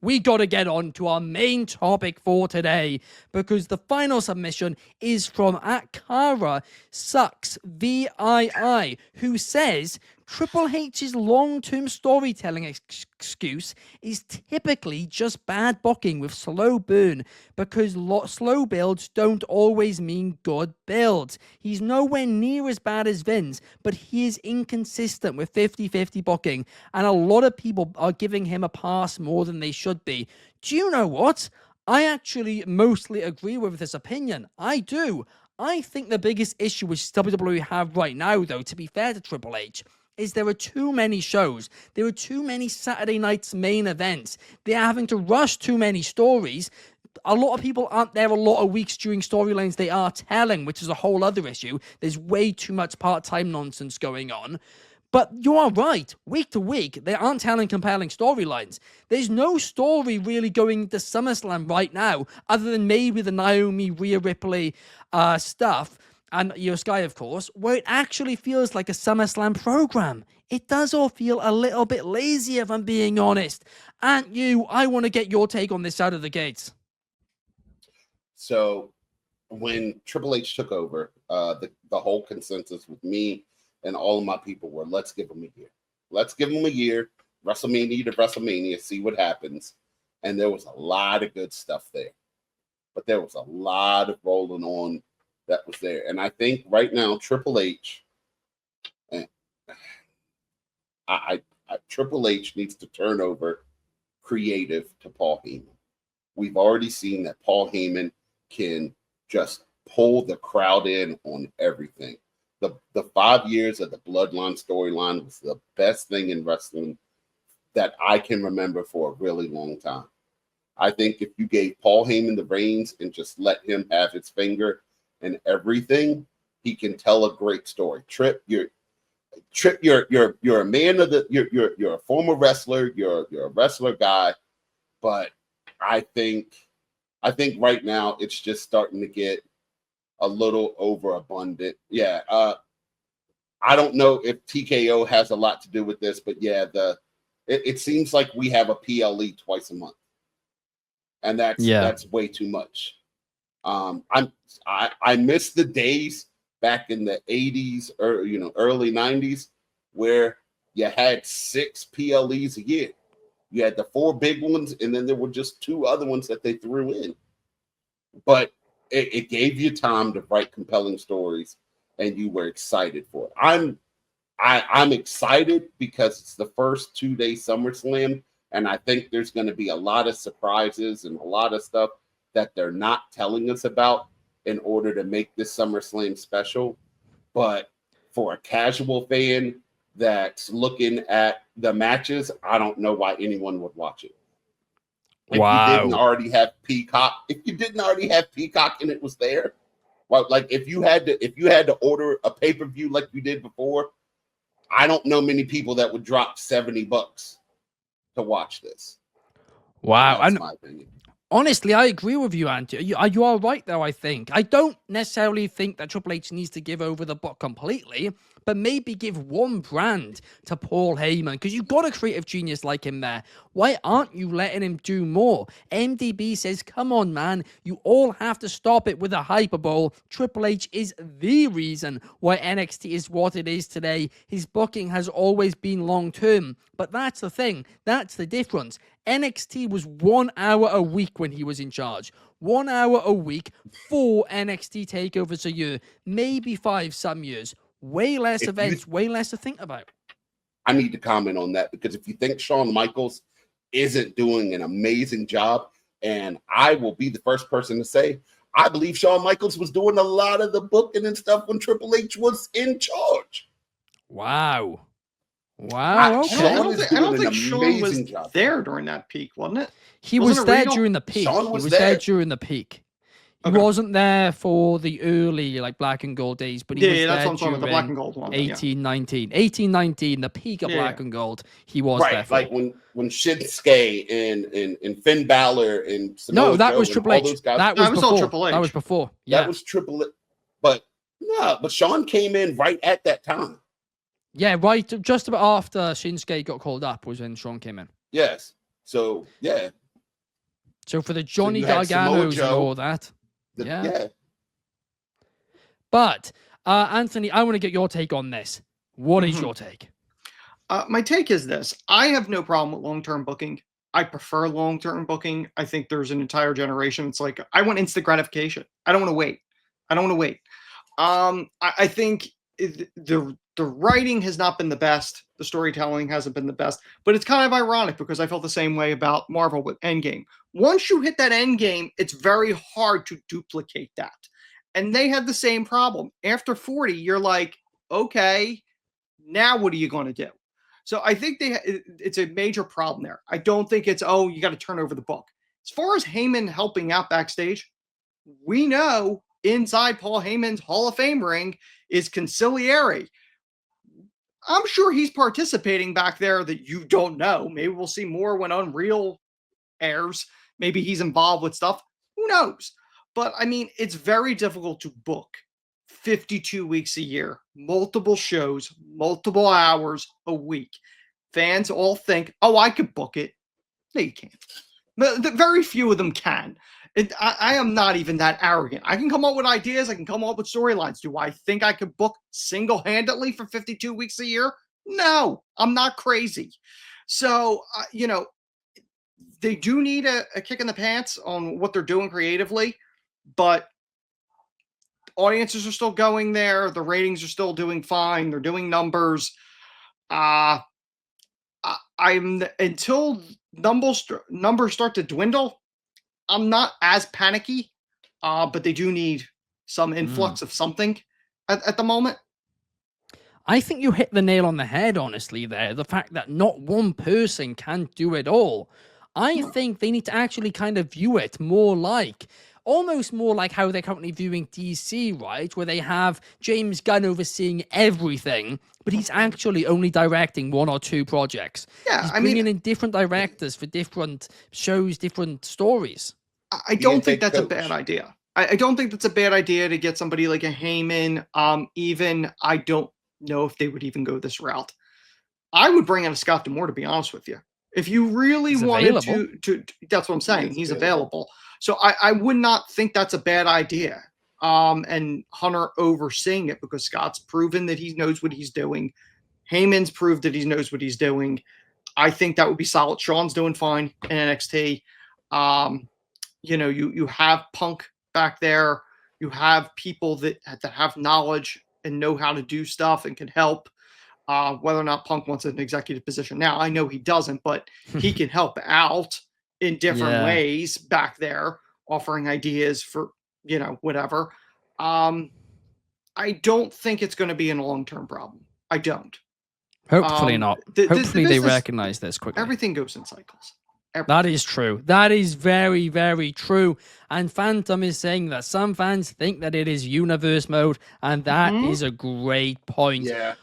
we got to get on to our main topic for today, because the final submission is from Akara Sucks VII, who says Triple H's long-term storytelling excuse is typically just bad booking with slow burn, because slow builds don't always mean good builds. He's nowhere near as bad as Vince, but he is inconsistent with 50-50 booking, and a lot of people are giving him a pass more than they should be. Do you know what? I actually mostly agree with this opinion. I do. I think the biggest issue which WWE have right now, though, to be fair to Triple H, is there are too many shows. There are too many Saturday night's main events. They're having to rush too many stories. A lot of people aren't there a lot of weeks during storylines they are telling, which is a whole other issue. There's way too much part-time nonsense going on. But you are right. Week to week, they aren't telling compelling storylines. There's no story really going to SummerSlam right now, other than maybe the Naomi, Rhea Ripley stuff, and Io Sky, of course, where it actually feels like a SummerSlam program. It does all feel a little bit lazy, if I'm being honest. And I want to get your take on this out of the gates. So when Triple H took over, the whole consensus with me and all of my people were, let's give him a year. Let's give him a year, WrestleMania to WrestleMania, see what happens. And there was a lot of good stuff there. But there was a lot of rolling on that was there. And I think right now, Triple H, Triple H needs to turn over creative to Paul Heyman. We've already seen that Paul Heyman can just pull the crowd in on everything. The 5 years of the Bloodline storyline was the best thing in wrestling that I can remember for a really long time. I think if you gave Paul Heyman the reins and just let him have his finger in everything, he can tell a great story. Trip, you're a man of the you're a former wrestler, you're a wrestler guy, but I think right now it's just starting to get a little overabundant. Yeah. I don't know if TKO has a lot to do with this, but yeah, it seems like we have a PLE twice a month. And that's way too much. I miss the days back in the 80s or early 90s where you had 6 PLEs a year. You had the 4 big ones, and then there were just 2 other ones that they threw in. But it gave you time to write compelling stories, and you were excited for it. I'm excited because it's the first 2-day SummerSlam, and I think there's going to be a lot of surprises and a lot of stuff that they're not telling us about in order to make this SummerSlam special. But for a casual fan that's looking at the matches, I don't know why anyone would watch it. If you didn't already have Peacock, and it was there, well, like if you had to order a pay-per-view like you did before, I don't know many people that would drop $70 to watch this. Wow. That's my opinion. Honestly, I agree with you, Andy. You are right, though, I think. I don't necessarily think that Triple H needs to give over the book completely, but maybe give one brand to Paul Heyman, because you've got a creative genius like him there. Why aren't you letting him do more? MDB says, come on, man. You all have to stop it with a hyperbole. Triple H is the reason why NXT is what it is today. His booking has always been long-term, but that's the thing. That's the difference. NXT was 1 hour a week when he was in charge. 1 hour a week, 4 NXT takeovers a year, maybe 5 some years. Way less events, way less to think about. I need to comment on that, because if you think Shawn Michaels isn't doing an amazing job, and I will be the first person to say, I believe Shawn Michaels was doing a lot of the booking and stuff when Triple H was in charge. Wow. Okay. I don't think Shawn was there during that peak, wasn't it? He was there during the peak. Shawn was there during the peak. He wasn't there for the early Black and Gold days, but he was there that's what I'm talking about, the Black and Gold one. 1819, the peak of Black and Gold. He was there for. Like when Shinsuke and Finn Balor and Samoa no, that Joe was Triple H. That was before. Triple H. That was before. Yeah, that was Triple H. But Shawn came in right at that time. Yeah, right. Just about after Shinsuke got called up was when Shawn came in. Yes. So yeah. So for the Johnny you had Samoa Garganos and Joe, all that. Yeah. yeah. But, Anthony, I want to get your take on this. What is your take? My take is this. I have no problem with long-term booking. I prefer long-term booking. I think there's an entire generation. It's like, I want instant gratification. I don't want to wait. I think the writing has not been the best. The storytelling hasn't been the best. But it's kind of ironic because I felt the same way about Marvel with Endgame. Once you hit that Endgame, it's very hard to duplicate that. And they had the same problem. After 40, you're like, okay, now what are you going to do? So I think it's a major problem there. I don't think it's, oh, you got to turn over the book. As far as Heyman helping out backstage, we know inside Paul Heyman's Hall of Fame ring is Conciliary. I'm sure he's participating back there that you don't know. Maybe we'll see more when Unreal airs. Maybe he's involved with stuff. Who knows? But I mean, it's very difficult to book 52 weeks a year, multiple shows, multiple hours a week. Fans all think, oh, I could book it. No, you can't. Very few of them can. I am not even that arrogant. I can come up with ideas. I can come up with storylines. Do I think I could book single-handedly for 52 weeks a year? No, I'm not crazy. So, they do need a kick in the pants on what they're doing creatively, but audiences are still going there. The ratings are still doing fine. They're doing numbers. Until numbers start to dwindle, I'm not as panicky, but they do need some influx of something at the moment. I think you hit the nail on the head, honestly, there. The fact that not one person can do it all. I think they need to actually kind of view it almost more like how they're currently viewing DC, right? Where they have James Gunn overseeing everything, but he's actually only directing one or two projects. Yeah, he's bringing in different directors for different shows, different stories. I don't think that's a bad idea. I don't think that's a bad idea to get somebody like a Heyman. Even I don't know if they would even go this route. I would bring in a Scott D'Amore, to be honest with you. If you really wanted to, that's what I'm saying. He's available. So I would not think that's a bad idea. And Hunter overseeing it because Scott's proven that he knows what he's doing. Heyman's proved that he knows what he's doing. I think that would be solid. Sean's doing fine in NXT. You have Punk back there. You have people that have knowledge and know how to do stuff and can help. Whether or not Punk wants an executive position now, I know he doesn't, but he can help out in different ways back there, offering ideas for, whatever. I don't think it's going to be a long-term problem. I don't. Hopefully not. Hopefully they recognize this quickly. Everything goes in cycles. That is true. That is very, very true. And Phantom is saying that some fans think that it is universe mode, and that is a great point. Yeah.